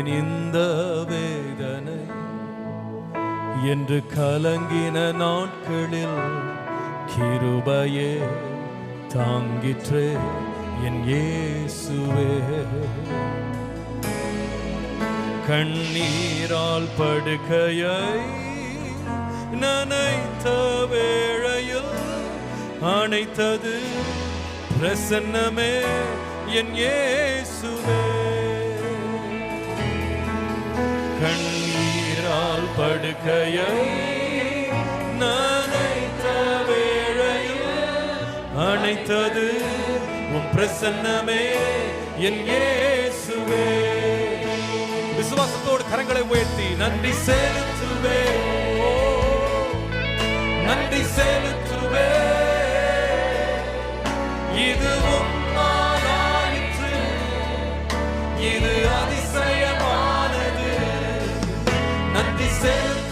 ஏன் இந்த வேதனை என்று கலங்கின நாட்களில் கிருபையே தாங்கிற்றே என் இயேசுவே. கண்ணீரால் படுக்கையை நனைத்த வேளையில் அணைத்தது பிரசன்னமே என் இயேசுவே. கண்ணீரால் படுக்கையை நனைத்த வேளையில் அணைத்தது உன் பிரசன்னமே என் இயேசுவே. விசுவாசத்தோடு கரங்களை உயர்த்தி நன்றி செலுத்துவே, நன்றி செலுத்துவே. இது உம்மால் ஆயிற்று, இது அதிசயமானது. நன்றி செலுத்து